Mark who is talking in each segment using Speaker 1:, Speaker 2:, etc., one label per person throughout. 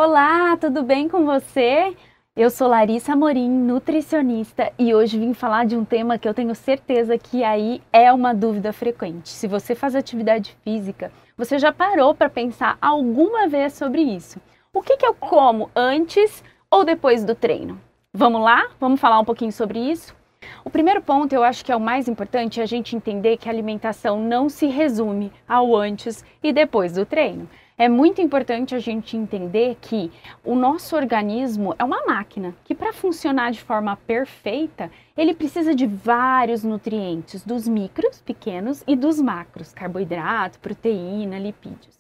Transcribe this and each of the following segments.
Speaker 1: Olá, tudo bem com você? Eu sou Larissa Amorim, nutricionista, e hoje vim falar de um tema que eu tenho certeza que aí é uma dúvida frequente. Se você faz atividade física, você já parou para pensar alguma vez sobre isso? O que eu como antes ou depois do treino? Vamos lá? Vamos falar um pouquinho sobre isso? O primeiro ponto, eu acho que é o mais importante, é a gente entender que a alimentação não se resume ao antes e depois do treino. É muito importante a gente entender que o nosso organismo é uma máquina que, para funcionar de forma perfeita, ele precisa de vários nutrientes, dos micros, pequenos, e dos macros, carboidrato, proteína, lipídios.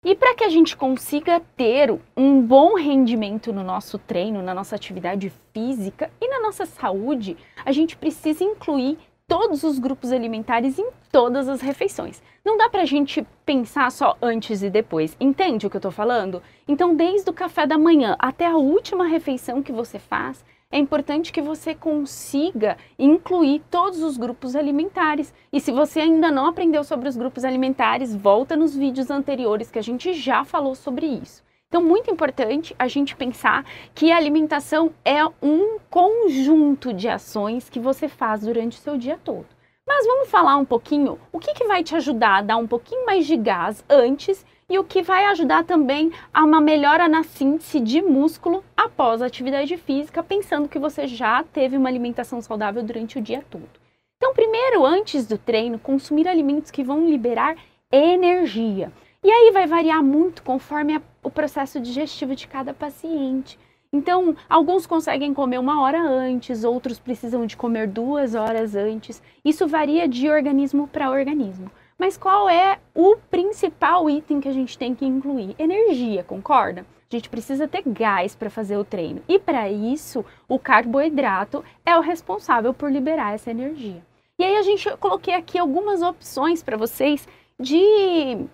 Speaker 1: E para que a gente consiga ter um bom rendimento no nosso treino, na nossa atividade física e na nossa saúde, a gente precisa incluir todos os grupos alimentares em todas as refeições. Não dá pra gente pensar só antes e depois, entende o que eu tô falando? Então, desde o café da manhã até a última refeição que você faz, é importante que você consiga incluir todos os grupos alimentares. E se você ainda não aprendeu sobre os grupos alimentares, volta nos vídeos anteriores que a gente já falou sobre isso. Então, muito importante a gente pensar que a alimentação é um conjunto de ações que você faz durante o seu dia todo. Mas vamos falar um pouquinho o que vai te ajudar a dar um pouquinho mais de gás antes e o que vai ajudar também a uma melhora na síntese de músculo após a atividade física, pensando que você já teve uma alimentação saudável durante o dia todo. Então, primeiro, antes do treino, consumir alimentos que vão liberar energia. E aí vai variar muito conforme o processo digestivo de cada paciente. Então, alguns conseguem comer 1 hora antes, outros precisam de comer 2 horas antes. Isso varia de organismo para organismo. Mas qual é o principal item que a gente tem que incluir? Energia, concorda? A gente precisa ter gás para fazer o treino. E para isso, o carboidrato é o responsável por liberar essa energia. E aí eu coloquei aqui algumas opções para vocês de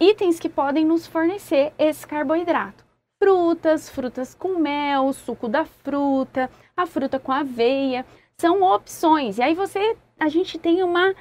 Speaker 1: itens que podem nos fornecer esse carboidrato. Frutas com mel, suco da fruta, a fruta com aveia, são opções. E aí a gente tem uma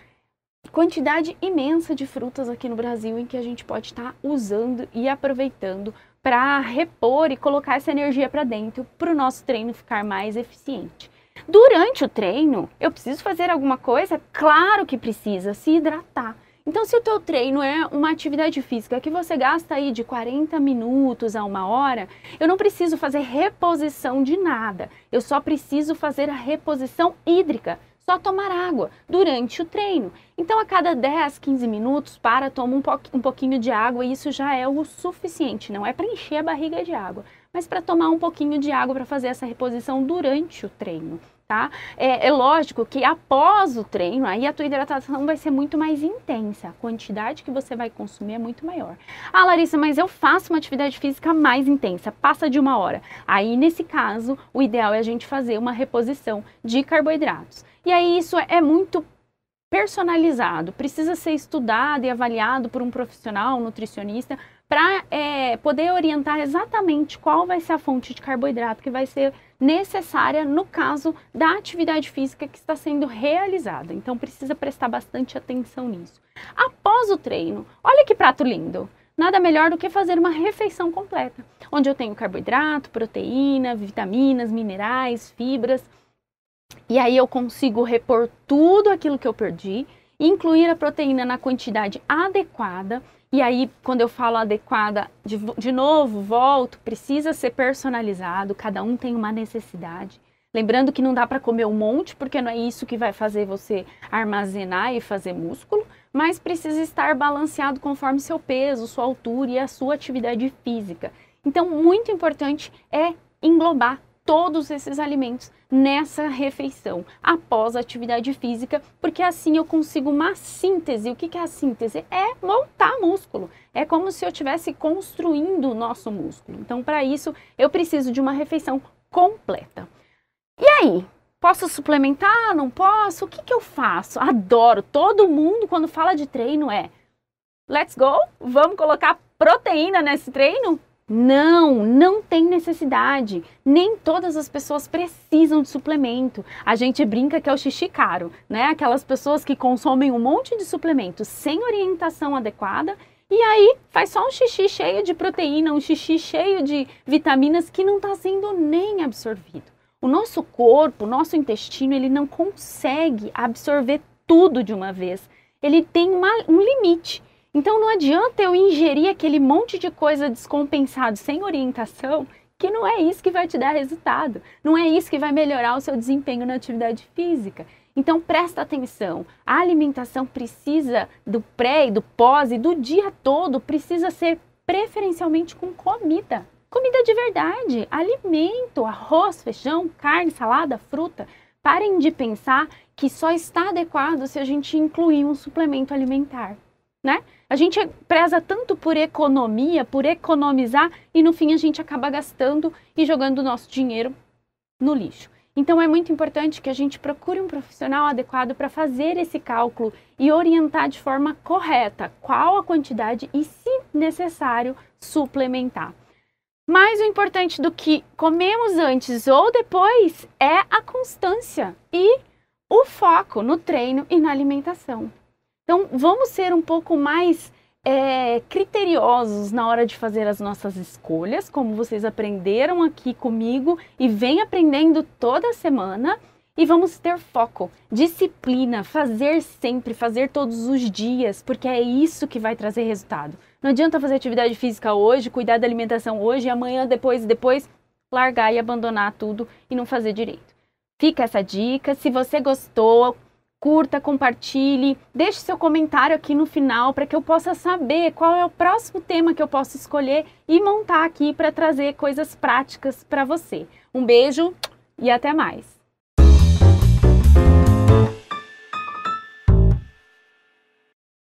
Speaker 1: quantidade imensa de frutas aqui no Brasil em que a gente pode estar usando e aproveitando para repor e colocar essa energia para dentro para o nosso treino ficar mais eficiente. Durante o treino, eu preciso fazer alguma coisa? Claro que precisa, se hidratar. Então, se o teu treino é uma atividade física que você gasta aí de 40 minutos a 1 hora, eu não preciso fazer reposição de nada. Eu só preciso fazer a reposição hídrica, só tomar água durante o treino. Então, a cada 10, 15 minutos, toma um pouquinho de água e isso já é o suficiente. Não é para encher a barriga de água, mas para tomar um pouquinho de água para fazer essa reposição durante o treino. Tá? É lógico que após o treino, aí a tua hidratação vai ser muito mais intensa, a quantidade que você vai consumir é muito maior. Ah, Larissa, mas eu faço uma atividade física mais intensa, passa de 1 hora. Aí, nesse caso, o ideal é a gente fazer uma reposição de carboidratos. E aí isso é muito personalizado, precisa ser estudado e avaliado por um profissional, um nutricionista, para poder orientar exatamente qual vai ser a fonte de carboidrato que vai ser necessária no caso da atividade física que está sendo realizada. Então, precisa prestar bastante atenção nisso. Após o treino, olha que prato lindo! Nada melhor do que fazer uma refeição completa, onde eu tenho carboidrato, proteína, vitaminas, minerais, fibras. E aí eu consigo repor tudo aquilo que eu perdi, incluir a proteína na quantidade adequada. E aí, quando eu falo adequada, de novo, volto, precisa ser personalizado, cada um tem uma necessidade. Lembrando que não dá para comer um monte, porque não é isso que vai fazer você armazenar e fazer músculo, mas precisa estar balanceado conforme seu peso, sua altura e a sua atividade física. Então, muito importante é englobar todos esses alimentos nessa refeição, após a atividade física, porque assim eu consigo uma síntese. O que é a síntese? É montar músculo. É como se eu estivesse construindo o nosso músculo. Então, para isso, eu preciso de uma refeição completa. E aí? Posso suplementar? Não posso? O que eu faço? Adoro! Todo mundo, quando fala de treino, let's go! Vamos colocar proteína nesse treino? Não tem necessidade. Nem todas as pessoas precisam de suplemento. A gente brinca que é o xixi caro, né? Aquelas pessoas que consomem um monte de suplementos sem orientação adequada E aí faz só um xixi cheio de proteína, um xixi cheio de vitaminas que não está sendo nem absorvido. O nosso corpo, o nosso intestino, ele não consegue absorver tudo de uma vez. Ele tem um limite. Então não adianta eu ingerir aquele monte de coisa descompensado sem orientação, que não é isso que vai te dar resultado. Não é isso que vai melhorar o seu desempenho na atividade física. Então presta atenção, a alimentação precisa do pré e do pós e do dia todo, precisa ser preferencialmente com comida. Comida de verdade, alimento, arroz, feijão, carne, salada, fruta. Parem de pensar que só está adequado se a gente incluir um suplemento alimentar, né? A gente preza tanto por economia, por economizar e no fim a gente acaba gastando e jogando o nosso dinheiro no lixo. Então é muito importante que a gente procure um profissional adequado para fazer esse cálculo e orientar de forma correta qual a quantidade e, se necessário, suplementar. Mas o importante do que comemos antes ou depois é a constância e o foco no treino e na alimentação. Então vamos ser um pouco mais criteriosos na hora de fazer as nossas escolhas, como vocês aprenderam aqui comigo e vem aprendendo toda semana. E vamos ter foco, disciplina, fazer sempre, fazer todos os dias, porque é isso que vai trazer resultado. Não adianta fazer atividade física hoje, cuidar da alimentação hoje, e amanhã, depois, largar e abandonar tudo e não fazer direito. Fica essa dica, se você gostou, curta, compartilhe, deixe seu comentário aqui no final para que eu possa saber qual é o próximo tema que eu posso escolher e montar aqui para trazer coisas práticas para você. Um beijo e até mais!